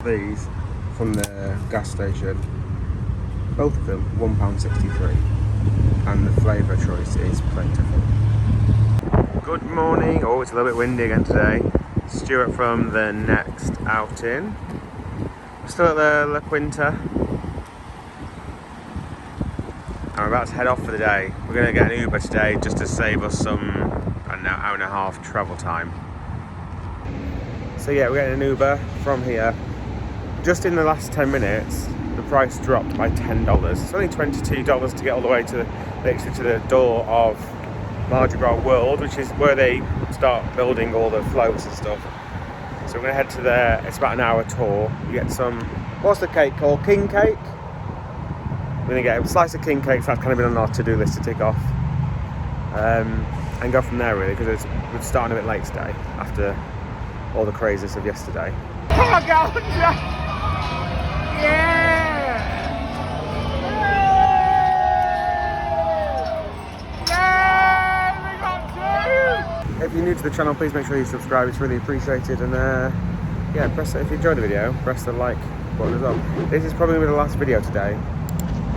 These from the gas station, both of them £1.63, and the flavour choice is plentiful. Good morning. Oh, it's a little bit windy again today. Stuart from the next outing. Still at the La Quinta. I'm about to head off for the day. We're going to get an Uber today just to save us some, an hour and a half travel time. So yeah, we're getting an Uber from here. Just in the last 10 minutes, the price dropped by $10. It's only $22 to get all the way to literally to the door of Mardi Gras World, which is where they start building all the floats and stuff. So we're going to head to there. It's about an hour tour. You get some, what's the cake called? King cake? We're going to get a slice of king cake, so that's kind of been on our to-do list to tick off. And go from there really, because we're starting a bit late today after all the craziness of yesterday. Oh, God! Yeah! If you're new to the channel, please make sure you subscribe. It's really appreciated. And yeah, if you enjoyed the video, press the like button as well. This is probably the last video today,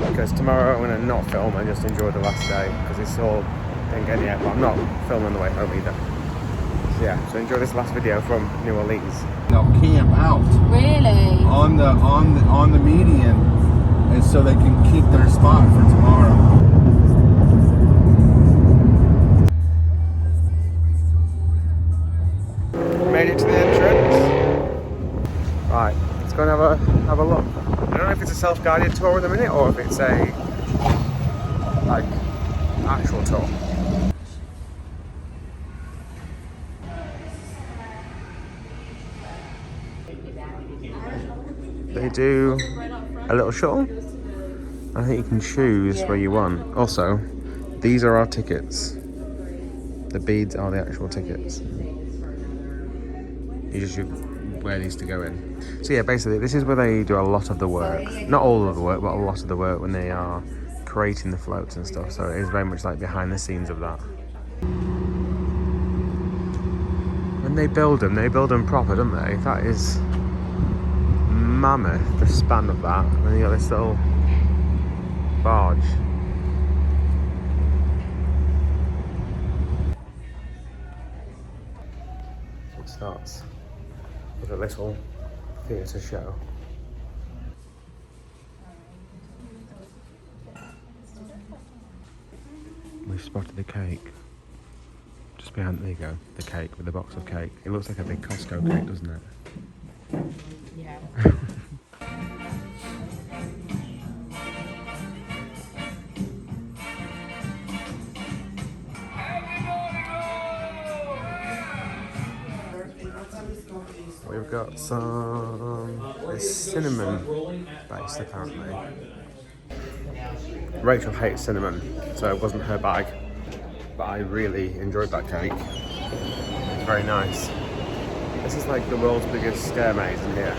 because tomorrow I'm going to not film and just enjoy the last day, because it's all didn't get yet. But I'm not filming on the way home either. So yeah, so enjoy this last video from New Orleans. They'll camp out. Really? On the median, and so they can keep their spot for tomorrow. Made it to the entrance. Right, let's go and have a look. I don't know if it's a self-guided tour in a minute or if it's a like actual tour. They do a little shuttle. I think you can choose where you want. Also, these are our tickets. The beads are the actual tickets. You just wear these to go in. So yeah, basically this is where they do a lot of the work. Not all of the work, but a lot of the work when they are creating the floats and stuff. So it is very much like behind the scenes of that. When they build them proper, don't they? That is mammoth, the span of that. And then you got this little barge. So it starts with a little theatre show. We've spotted the cake. Just behind, there you go, the cake with the box of cake. It looks like a big Costco cake, doesn't it? Yeah. We've got some, it's cinnamon based apparently. Rachel hates cinnamon, so it wasn't her bag, but I really enjoyed that cake. It's very nice. This is like the world's biggest scare maze in here.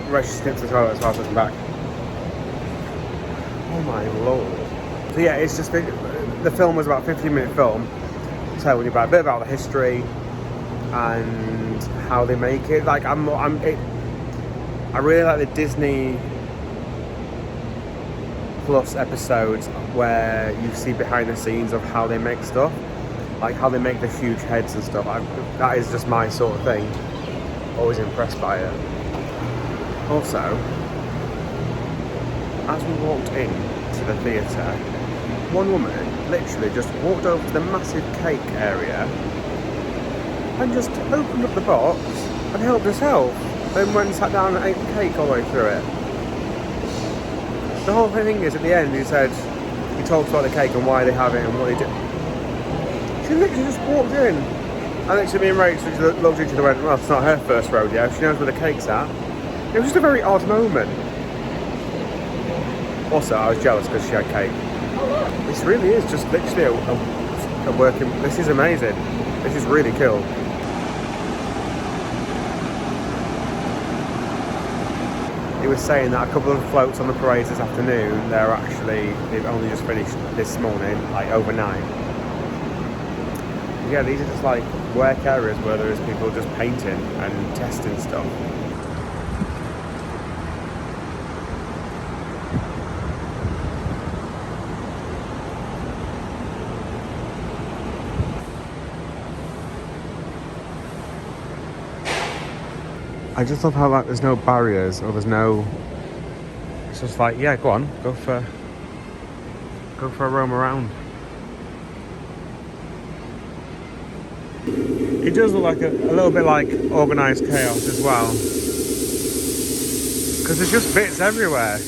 Rachel skips the toilet as far as I can back. Oh my lord. So yeah, it's just, the film was about a 15-minute film, telling you about a bit about the history and how they make it. Like I really like the Disney Plus episodes where you see behind the scenes of how they make stuff, like how they make the huge heads and stuff. That is just my sort of thing. Always impressed by it. Also, as we walked in to the theatre, one woman literally just walked over to the massive cake area and just opened up the box and helped herself. Then went and sat down and ate the cake all the way through it. The whole thing is, at the end, he talks about the cake and why they have it and what they do. She literally just walked in. And literally me and Rachel looked at each other and went, well, it's not her first rodeo. She knows where the cake's at. It was just a very odd moment. Also, I was jealous because she had cake. This really is just literally a working... This is amazing. This is really cool. He was saying that a couple of floats on the parade this afternoon, they've only just finished this morning, like overnight. Yeah, these are just like work areas where there is people just painting and testing stuff. I just love how like there's no barriers or there's no. It's just like, yeah, go on, go for a roam around. It does look like a little bit like organised chaos as well, because there's just bits everywhere.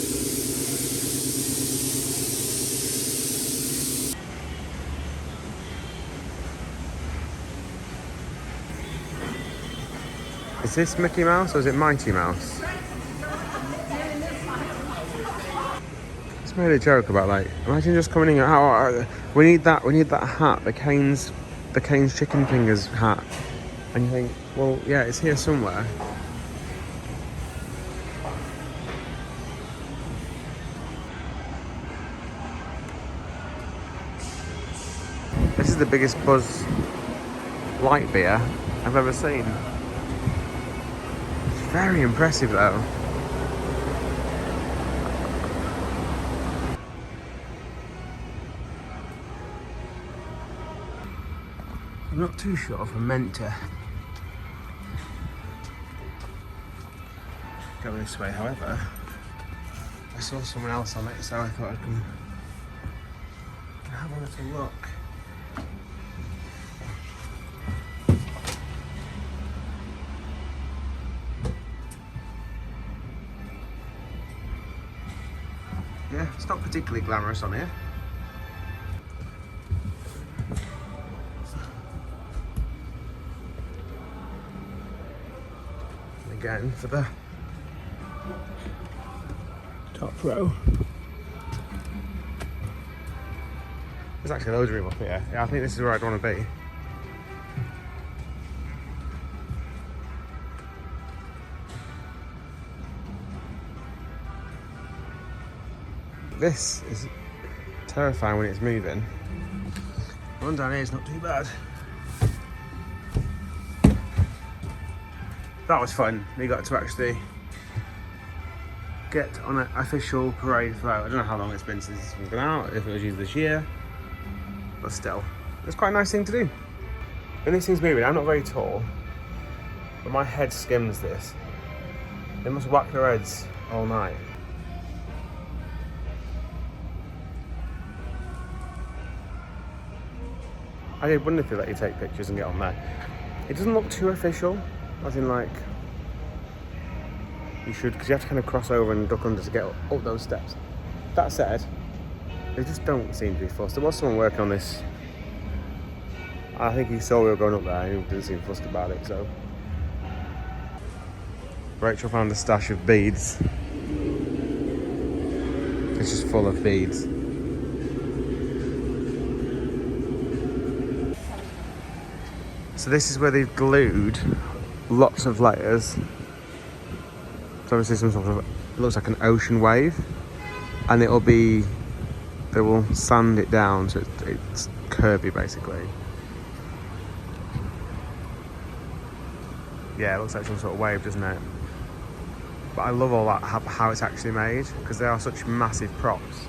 Is this Mickey Mouse or is it Mighty Mouse? It's made a joke about like, imagine just coming in. Oh, we need that hat, the Cane's chicken fingers hat, and you think, well, yeah, it's here somewhere. This is the biggest Buzz light beer I've ever seen. It's very impressive though. I'm not too sure if I'm meant to go this way, however, I saw someone else on it, so I thought I'd come and have a little look. Yeah, it's not particularly glamorous on here. Again for the top row. There's actually loads of room up here. Yeah, I think this is where I'd want to be. This is terrifying when it's moving. The one down here is not too bad. That was fun. We got to actually get on an official parade float. I don't know how long it's been since this one's been out, if it was used this year, but still, it's quite a nice thing to do. When this thing's moving, I'm not very tall, but my head skims this. They must whack their heads all night. I did wonder if they let you take pictures and get on there. It doesn't look too official. As in, like, you should, because you have to kind of cross over and duck under to get up those steps. That said, they just don't seem to be fussed. There was someone working on this. I think he saw we were going up there and he didn't seem fussed about it, so. Rachel found a stash of beads. It's just full of beads. So this is where they've glued lots of layers. So obviously some sort of, it looks like an ocean wave, and they will sand it down so it's curvy basically. Yeah, it looks like some sort of wave, doesn't it? But I love all that, how it's actually made, because they are such massive props.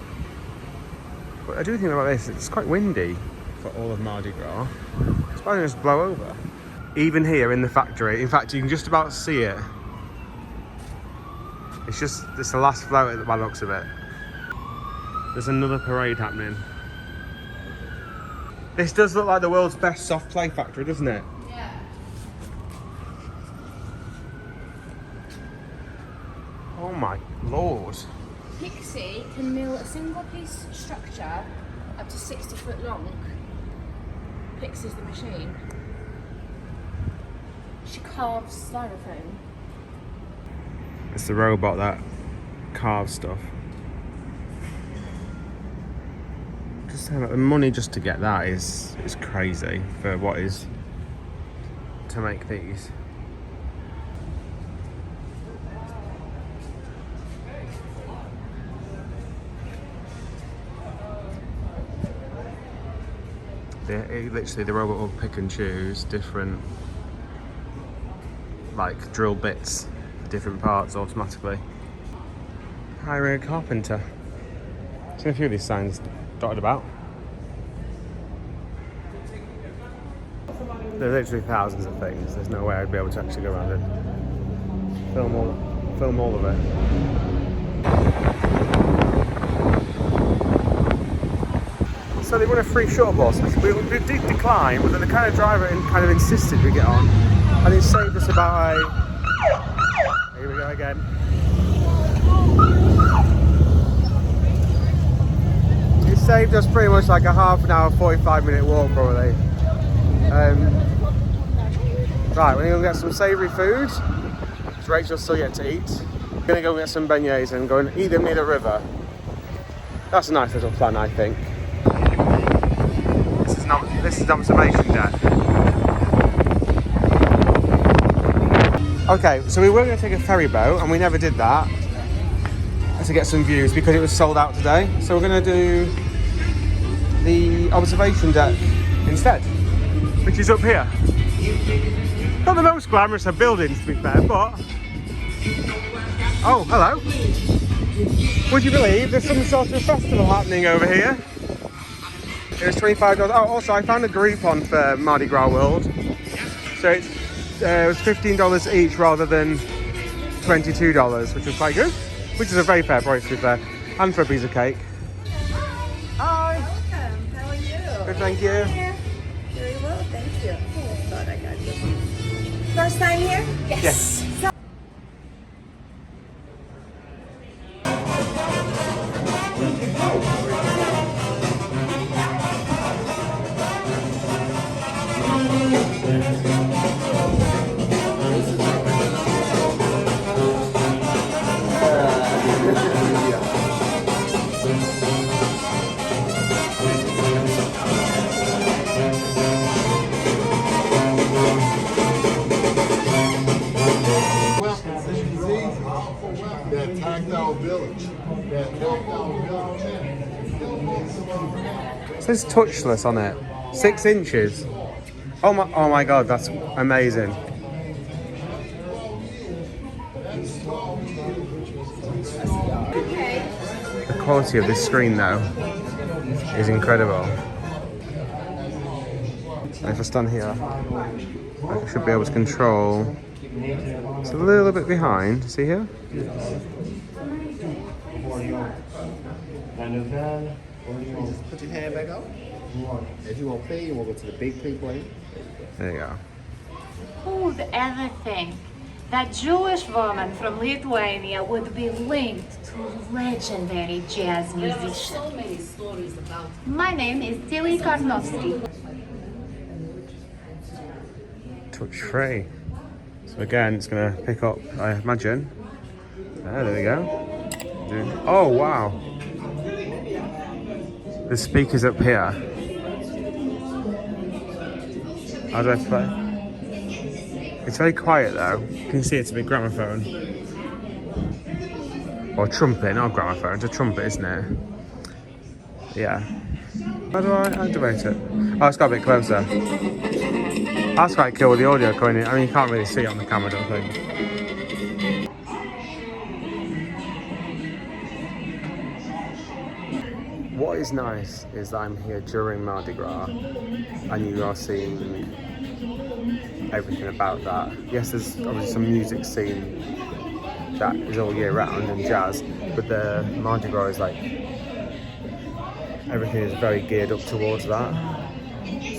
But I do think about this, it's quite windy for all of Mardi Gras. It's probably just blow over. Even here in the factory, in fact, you can just about see it. It's the last float by the looks of it. There's another parade happening. This does look like the world's best soft play factory, doesn't it? Yeah. Oh my lord. Pixie can mill a single piece structure up to 60 foot long. Pixie's the machine. She carves styrofoam. It's the robot that carves stuff. Just saying, like, the money just to get that is crazy for what is to make these. Literally, the robot will pick and choose different, like, drill bits for different parts automatically. Hiring a carpenter. Seen a few of these signs dotted about. There's literally thousands of things. There's no way I'd be able to actually go around and film all of it. So they run a free shuttle bus. We did decline, but then the kind of driver kind of insisted we get on, and it saved us about here we go again. It saved us pretty much like a half an hour, 45-minute walk probably. Right, we're gonna go get some savoury food. Rachel's still yet to eat. We're gonna go get some beignets and go and eat them near the river. That's a nice little plan, I think. This is an observation deck. Okay, so we were going to take a ferry boat, and we never did that to get some views because it was sold out today. So we're going to do the observation deck instead, which is up here. Not the most glamorous of buildings, to be fair, but... Oh, hello. Would you believe there's some sort of festival happening over here? It was $25. Oh, also I found a Groupon for Mardi Gras World. So it was $15 each rather than $22, which was quite good. Which is a very fair price, to be fair. And for a piece of cake. Hi. Welcome. How are you? Good, thank you. Very well, thank you. Thought I got you. First time here? Yes. That tactile village. It says touchless on it. 6 inches. Oh my god, that's amazing. The quality of this screen though is incredible. And if I stand here, I should be able to control. It's a little bit behind. See here? Put your hand back up. As you want to play, you want to go to the big play plane. There you go. Who would ever think that Jewish woman from Lithuania would be linked to legendary jazz musician? So many stories about it. My name is Tilly Karnowski. Touch free. So again, it's going to pick up, I imagine. There we go. Oh wow. The speaker's up here. How do I play? It's very quiet though. You can see it's a big gramophone. Or trumpet, not a gramophone, it's a trumpet, isn't it? Yeah. How do I activate it? Oh, it's got a bit closer. That's quite cool with the audio going in. I mean, you can't really see it on the camera, don't think. What is nice is that I'm here during Mardi Gras and you are seeing everything about that. Yes, there's obviously some music scene that is all year round and jazz, but the Mardi Gras is like, everything is very geared up towards that.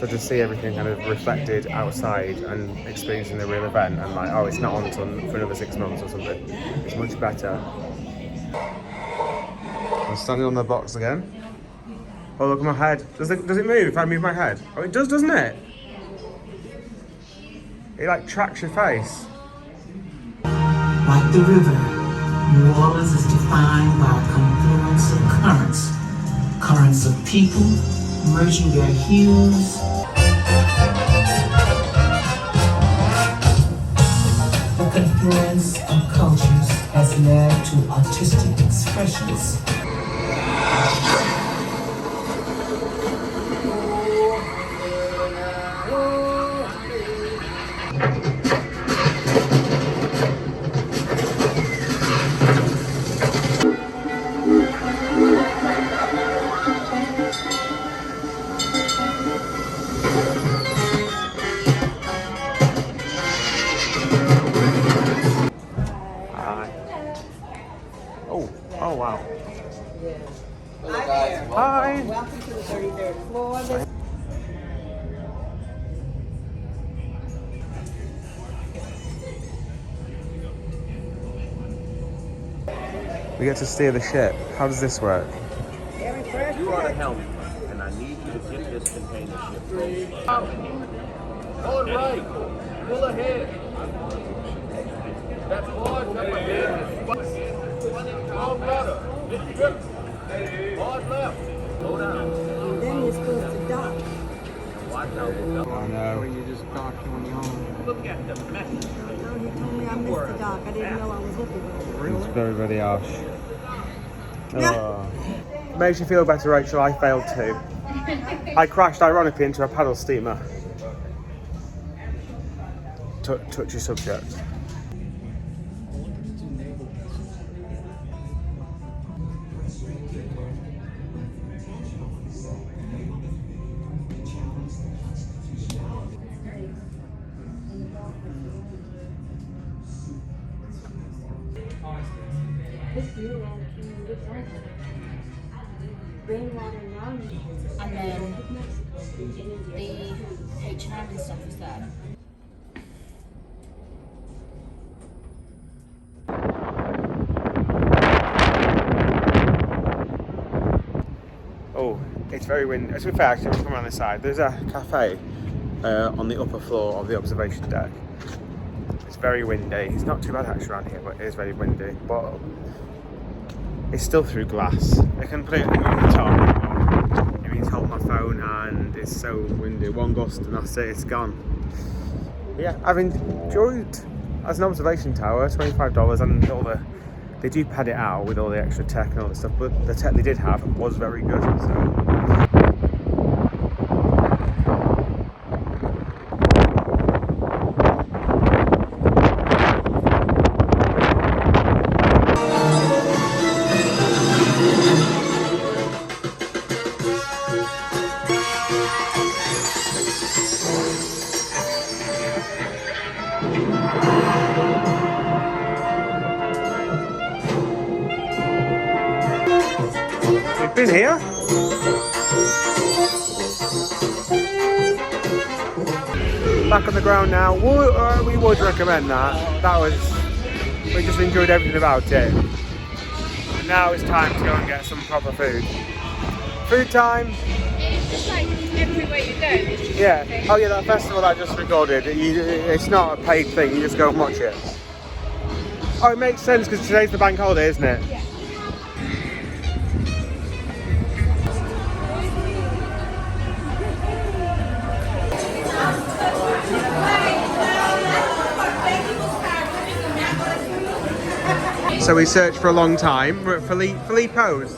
So to see everything kind of reflected outside and experiencing the real event and like, oh, it's not on for another 6 months or something, it's much better. I'm standing on the box again. Oh, look at my head. Does it move if I move my head? Oh, it does, doesn't it? It like tracks your face. Like the river, New Orleans is defined by a confluence of currents. Currents of people merging their hues. The confluence of cultures has led to artistic expressions. Hi. Oh wow. Hello guys. Hi. Welcome to the 33rd floor. We get to steer the ship. How does this work? You are the helm, and I need you to get this container ship. All right. Pull ahead. That's hard. Up ahead. Wrong rudder. Hard left. Go down. Then you're supposed to dock. Watch out. I know. You just docked on your own. Look at the mess. No, he told me I missed the dock. I didn't know I was looking. It's very, very harsh. Oh. Makes you feel better, Rachel. I failed too. I crashed ironically into a paddle steamer. Touchy subject. And then the H&M and stuff is there. Oh, it's very windy. To be fair, actually, we'll come around this side. There's a cafe on the upper floor of the observation deck. It's very windy. It's not too bad actually around here, but it is very windy. But it's still through glass. I can put it on the top. It means hold my phone, and it's so windy. One gust and that's it. It's gone. But yeah, I've enjoyed as an observation tower. $25, and all the. They do pad it out with all the extra tech and all that stuff, but the tech they did have was very good. So. We've been here. Back on the ground now. We would recommend that. We just enjoyed everything about it. And now it's time to go and get some proper food. Food time. It's just like everywhere you go. Yeah. Oh yeah, that festival I just recorded. It's not a paid thing. You just go and watch it. Oh, it makes sense because today's the bank holiday, isn't it? Yeah. So we searched for a long time. We're at Filippo's.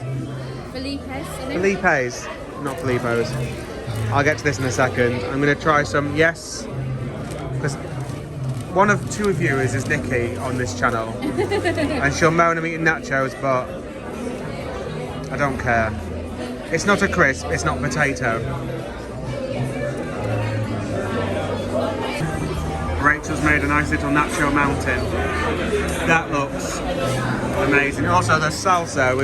Felipe's, not Filippo's. I'll get to this in a second. I'm going to try some, yes, because one of two viewers is Nikki on this channel. And she'll moan I'm eating nachos, but I don't care. It's not a crisp, it's not potato. Rachel's made a nice little nacho mountain. That looks amazing. Also the salsa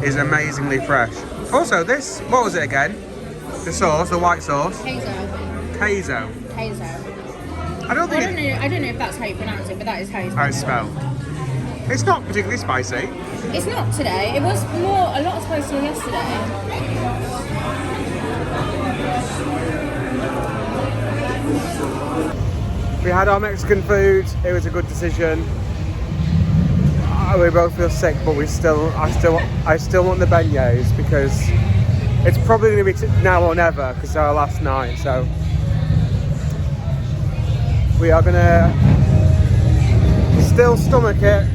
is amazingly fresh. Also this, what was it again? The sauce, the white sauce? Queso. Queso. I don't know if that's how you pronounce it, but that is how you spell it. spelled. It's not particularly spicy. It's not today. It was a lot spicier yesterday. We had our Mexican food. It was a good decision. We both feel sick, but I still want the beignets because it's probably going to be now or never because it's our last night. So we are going to still stomach it.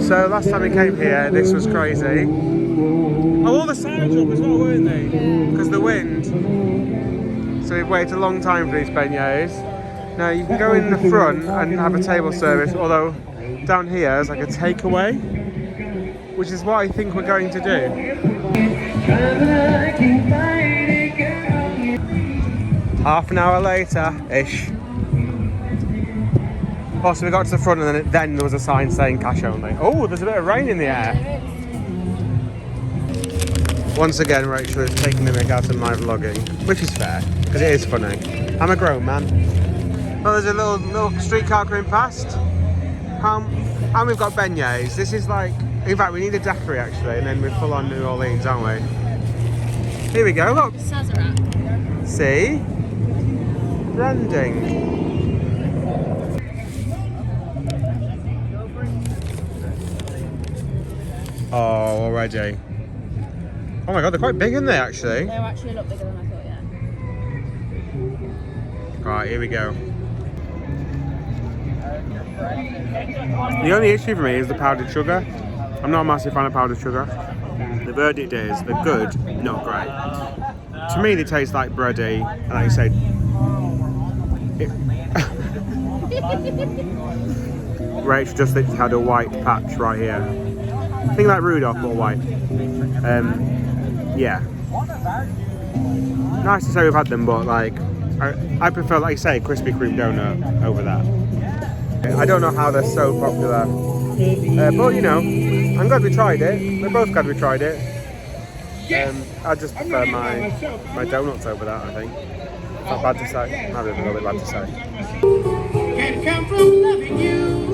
So last time we came here, this was crazy. Oh, all the signs were up as well, weren't they? Because the wind. So we've waited a long time for these beignets. Now you can go in the front and have a table service, although down here is like a takeaway, which is what I think we're going to do. half an hour later-ish. Oh, so we got to the front and then there was a sign saying cash only. Oh, there's a bit of rain in the air. Once again, Rachel is taking the mick out of my vlogging, which is fair, because it is funny. I'm a grown man. Oh, there's a little streetcar coming past. And we've got beignets. This is like, in fact, we need a daiquiri actually, and then we're full on New Orleans, aren't we? Here we go, look. Sazerac. See? Branding. Oh, already. Oh my god, they're quite big, aren't they, actually? They're actually a lot bigger than I thought, yeah. Right, here we go. The only issue for me is the powdered sugar. I'm not a massive fan of powdered sugar. The verdict is they're good, not great. To me, they taste like bready, and like you said, Rach just literally had a white patch right here. Think like Rudolph, but white. Yeah. Nice to say we've had them, but like, I prefer, like you say, Krispy Kreme donut over that. I don't know how they're so popular, but you know, I'm glad we tried it. We're both glad we tried it. I just prefer my donuts over that, I think. Not bad to say. Not even a little bit bad to say. Can't come from loving you.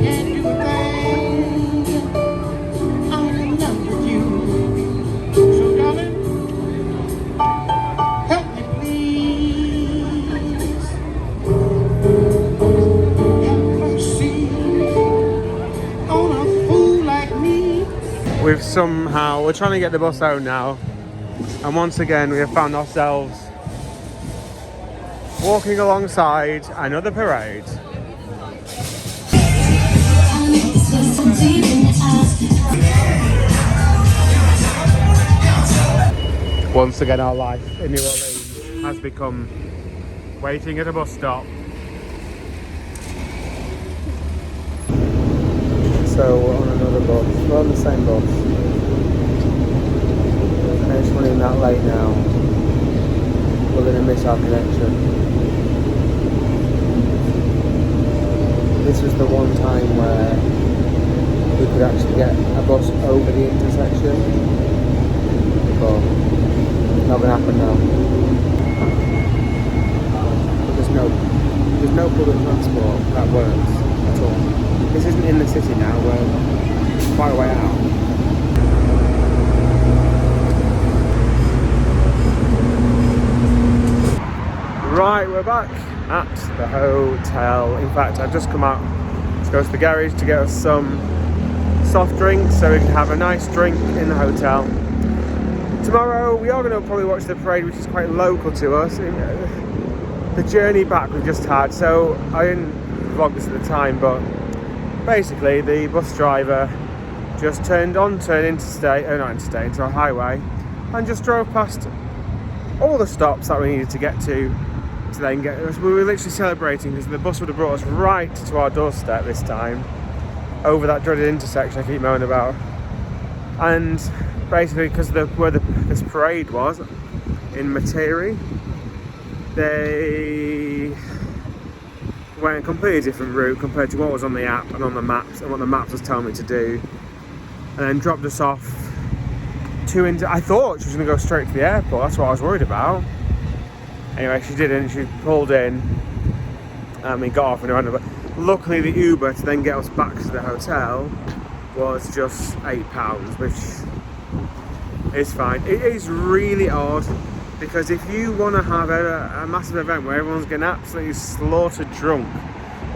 Can't do a thing. I'm in love with you. So darling, help me please. Have mercy on a fool like me. We're trying to get the bus home now, and once again we have found ourselves walking alongside another parade. Once again our life in New Orleans has become waiting at a bus stop. So we're on another bus, we're on the same bus. And it's running that late now. We're going to miss our connection. This was the one time where we could actually get a bus over the intersection. But not going to happen now. But there's no public transport that works at all. This isn't in the city now, we're quite a way out. Right, we're back at the hotel. In fact, I've just come out to go to the garage to get us some soft drinks so we can have a nice drink in the hotel. Tomorrow we are going to probably watch the parade, which is quite local to us. The journey back we just had, so I didn't vlog this at the time, but basically the bus driver just turned into a highway, and just drove past all the stops that we needed to get to then get us. We were literally celebrating because the bus would have brought us right to our doorstep this time, over that dreaded intersection I keep moaning about. And basically, because where this parade was in Metairie, they went a completely different route compared to what was on the app and on the maps and what the maps was telling me to do, and then dropped us off I thought she was going to go straight to the airport. That's what I was worried about. Anyway, she didn't. She pulled in and we got off and around. But luckily the Uber to then get us back to the hotel was just £8, which is fine. It is really odd because if you want to have a massive event where everyone's getting absolutely slaughtered drunk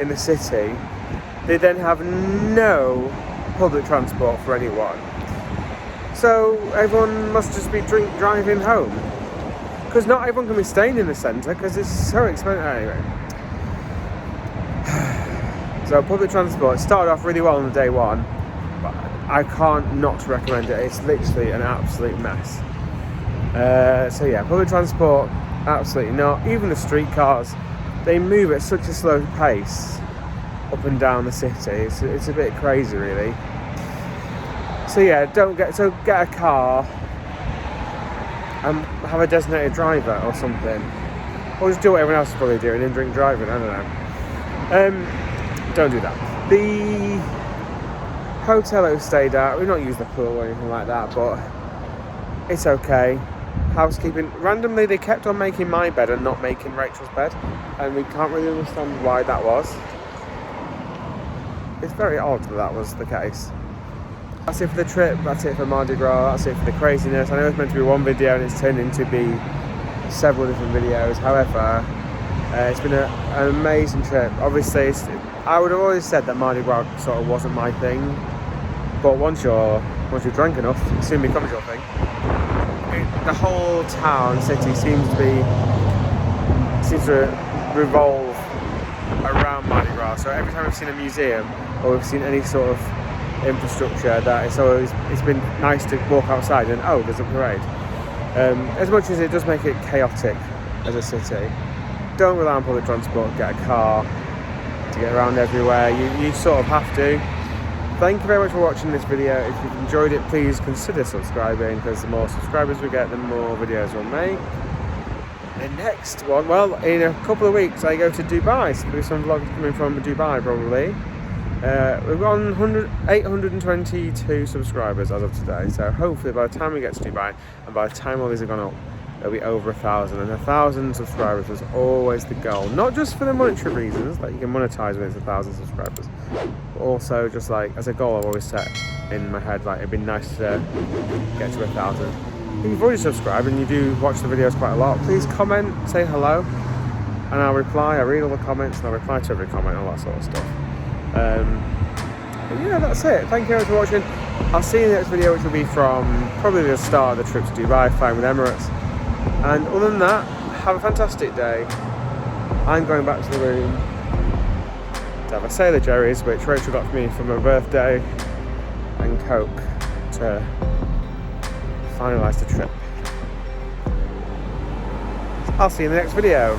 in the city, they then have no public transport for anyone. So everyone must just be driving home, because not everyone can be staying in the centre because it's so expensive. Anyway, so public transport started off really well on the day one, but I can't not recommend it. It's literally an absolute mess. So yeah, public transport, absolutely not. Even the streetcars, they move at such a slow pace up and down the city. It's a bit crazy, really. So yeah, get a car and have a designated driver or something. Or just do what everyone else is probably doing and drink driving, I don't know. Don't do that. The hotel that we stayed at, we've not used the pool or anything like that, but it's okay. Housekeeping, randomly they kept on making my bed and not making Rachel's bed, and we can't really understand why that was. It's very odd that was the case. That's it for the trip, that's it for Mardi Gras, that's it for the craziness. I know it's meant to be one video and it's turned into be several different videos. However, it's been an amazing trip. Obviously, I would have always said that Mardi Gras sort of wasn't my thing, but once you're drunk enough, it soon becomes your thing. The whole town, city seems to revolve around Mardi Gras. So every time we've seen a museum or we've seen any sort of infrastructure, that it's been nice to walk outside and oh, there's a parade. As much as it does make it chaotic as a city, don't rely on public transport, get a car to get around everywhere. You sort of have to. Thank you very much for watching this video. If you've enjoyed it, please consider subscribing, because the more subscribers we get, the more videos we'll make. The next one, well, in a couple of weeks I go to Dubai, so there'll be some vlogs coming from Dubai probably. We've got 822 subscribers as of today, so hopefully by the time we get to Dubai and by the time all these have gone up, it'll be over 1,000, and 1,000 subscribers was always the goal, not just for the monetary reasons that you can monetize when it's 1,000 subscribers, but also just like as a goal I've always set in my head, like it'd be nice to get to 1,000. If you've already subscribed and you do watch the videos quite a lot, please comment, say hello, and I'll reply. I read all the comments and I'll reply to every comment and all that sort of stuff. But yeah, that's it. Thank you very much for watching. I'll see you in the next video, which will be from probably the start of the trip to Dubai, flying with Emirates. And other than that, have a fantastic day. I'm going back to the room to have a Sailor Jerry's, which Rachel got for me for my birthday, and Coke to finalise the trip. I'll see you in the next video.